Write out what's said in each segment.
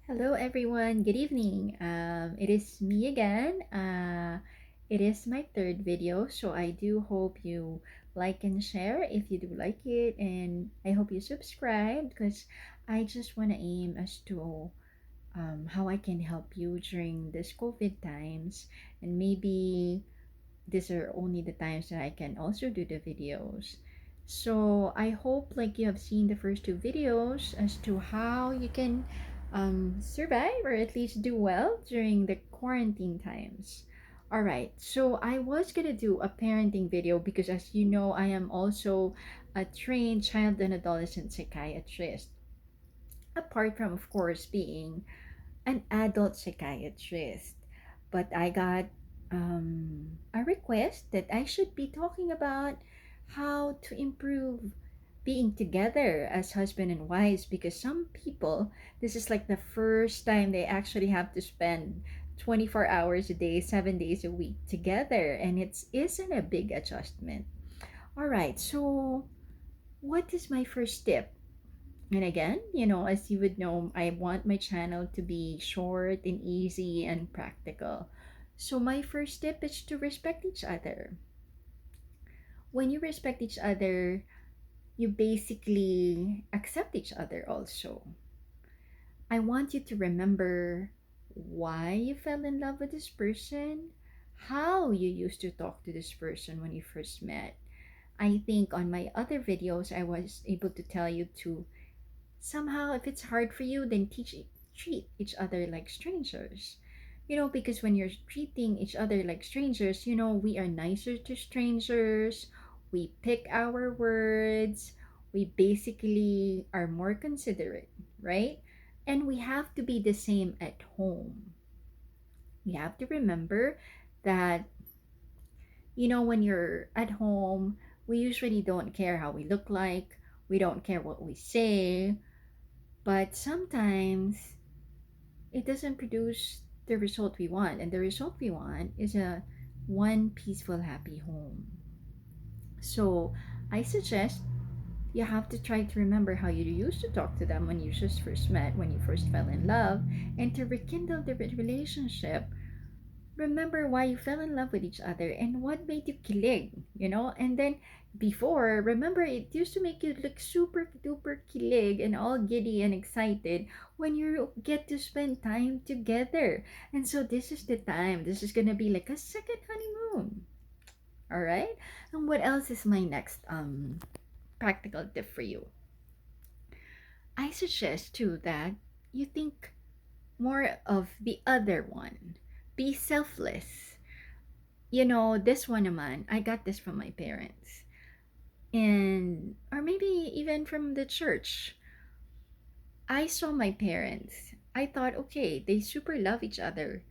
Hello, everyone. Good evening. It is me again. It is my third video, so I do hope you like and share if you do like it, and I hope you subscribe because I just want to aim as to how I can help you during this COVID times, and maybe these are only the times that I can also do the videos. So I hope like you have seen the first two videos as to how you can survive or at least do well during the quarantine times. All right, so I was gonna do a parenting video because as you know, I am also a trained child and adolescent psychiatrist. Apart from, of course, being an adult psychiatrist. But I got a request that I should be talking about how to improve being together as husband and wives because some people, this is like the first time they actually have to spend 24 hours a day, 7 days a week together, and it isn't a big adjustment. All right, so what is my first tip? And again, as you would know, I want my channel to be short and easy and practical. So, my first tip is to respect each other. When you respect each other, you basically accept each other also. I want you to remember why you fell in love with this person, how you used to talk to this person when you first met. I think on my other videos, I was able to tell you to somehow, if it's hard for you, then treat each other like strangers. Because when you're treating each other like strangers, we are nicer to strangers. We pick our words. We basically are more considerate, right? And we have to be the same at home. We have to remember that, when you're at home, we usually don't care how we look like. We don't care what we say. But sometimes it doesn't produce the result we want. And the result we want is a one peaceful, happy home. So I suggest you have to try to remember how you used to talk to them when you just first met, when you first fell in love, and to rekindle the relationship. Remember why you fell in love with each other and what made you kilig. And then before, remember it used to make you look super duper kilig and all giddy and excited when you get to spend time together. And so this is the time. This is gonna be like a second honeymoon. All right. And what else is my next practical tip for you? I suggest too that you think more of the other one. Be selfless. This one naman, I got this from my parents. And, or maybe even from the church. I saw my parents. I thought, okay, they super love each other.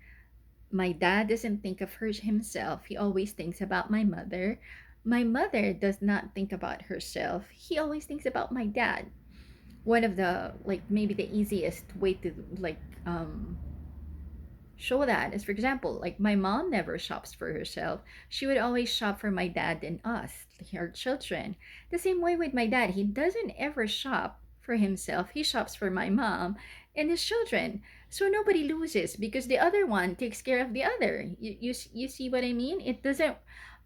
My dad doesn't think of himself. He always thinks about my mother. My mother does not think about herself. He always thinks about my dad. One of the, like, maybe the easiest way to, like, show that is, for example, like my mom never shops for herself. She would always shop for my dad and us, her children. The same way with my dad, he doesn't ever shop for himself. He shops for my mom and his children. So nobody loses because the other one takes care of the other. You see what I mean? It doesn't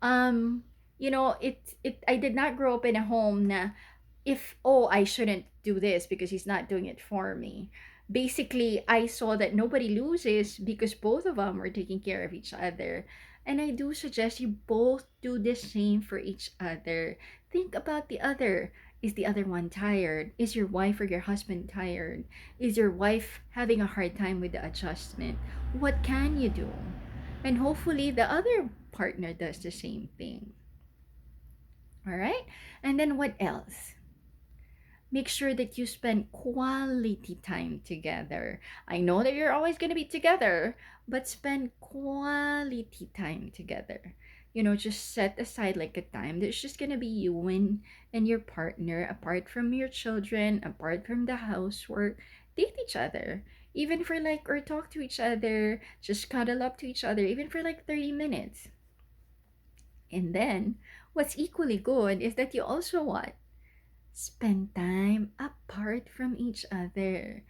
um it I did not grow up in a home na if, oh, I shouldn't do this because he's not doing it for me. Basically, I saw that nobody loses because both of them are taking care of each other. And I do suggest you both do the same for each other. Think about the other. Is the other one tired? Is your wife or your husband tired? Is your wife having a hard time with the adjustment? What can you do? And hopefully the other partner does the same thing. All right? And then what else? Make sure that you spend quality time together. I know that you're always going to be together, but spend quality time together. Just set aside like a time that's just going to be you and your partner, apart from your children, apart from the housework. Date each other. Even for like, or talk to each other, just cuddle up to each other, even for like 30 minutes. And then, what's equally good is that you also what? Spend time apart from each other.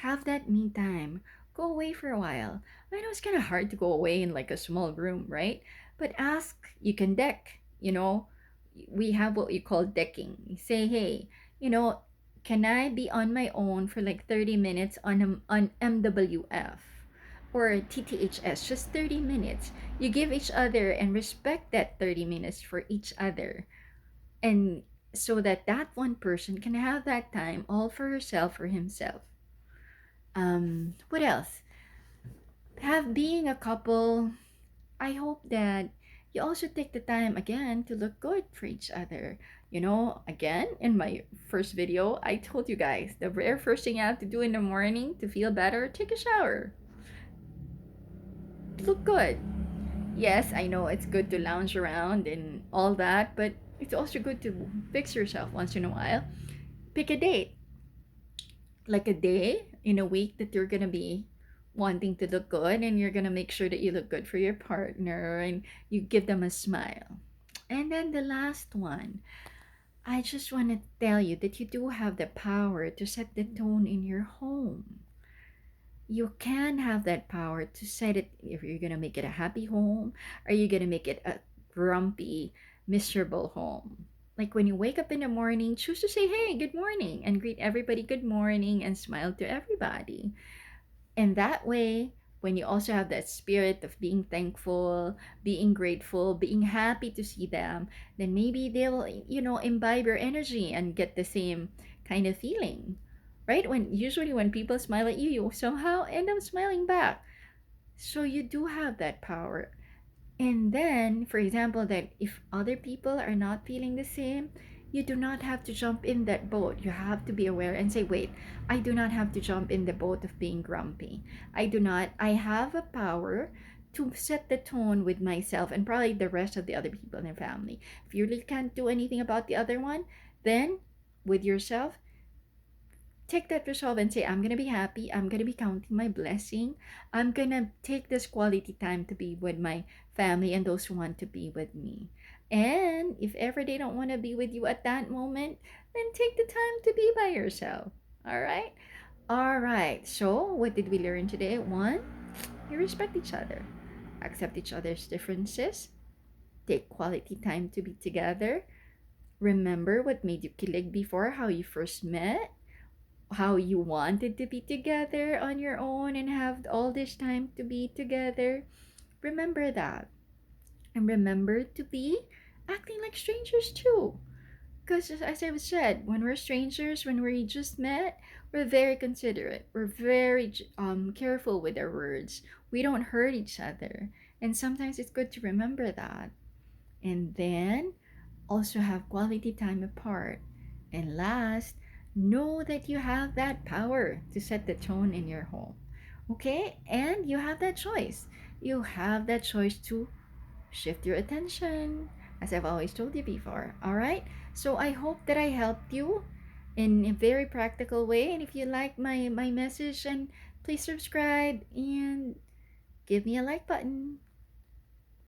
Have that me time. Go away for a while. I know it's kind of hard to go away in like a small room, right? But ask, you can deck, we have what you call decking. You say, hey, can I be on my own for like 30 minutes on MWF or TTHS, just 30 minutes. You give each other and respect that 30 minutes for each other. And so that that one person can have that time all for herself or himself. What else? Have being a couple, I hope that you also take the time again to look good for each other. Again, in my first video, I told you guys the very first thing you have to do in the morning to feel better, take a shower. Look good. Yes, I know it's good to lounge around and all that, but it's also good to fix yourself once in a while. Pick a date, like a day in a week that you're gonna be wanting to look good, and you're gonna make sure that you look good for your partner and you give them a smile. And then the last one, I just want to tell you that you do have the power to set the tone in your home. You can have that power to set it. If you're gonna make it a happy home, are you gonna make it a grumpy, miserable home? Like when you wake up in the morning, choose to say, hey, good morning, and greet everybody good morning and smile to everybody. And that way, when you also have that spirit of being thankful, being grateful, being happy to see them, then maybe they'll, imbibe your energy and get the same kind of feeling. Right? When people smile at you, you somehow end up smiling back. So you do have that power. And then, for example, that if other people are not feeling the same, you do not have to jump in that boat. You have to be aware and say, wait, I do not have to jump in the boat of being grumpy. I have a power to set the tone with myself and probably the rest of the other people in the family. If you really can't do anything about the other one, then with yourself, take that resolve and say, I'm going to be happy. I'm going to be counting my blessing. I'm going to take this quality time to be with my family and those who want to be with me. And if ever they don't want to be with you at that moment, then take the time to be by yourself. All right? All right. So, what did we learn today? One, you respect each other, accept each other's differences, take quality time to be together. Remember what made you kilig before, how you first met, how you wanted to be together on your own and have all this time to be together. Remember that. And remember to be acting like strangers too. Because as I've said, when we're strangers, when we just met, we're very considerate. We're very careful with our words. We don't hurt each other. And sometimes it's good to remember that. And then also have quality time apart. And last, know that you have that power to set the tone in your home. Okay? And you have that choice. You have that choice to shift your attention, as I've always told you before. All right? So I hope that I helped you in a very practical way. And if you like my message, and please subscribe and give me a like button.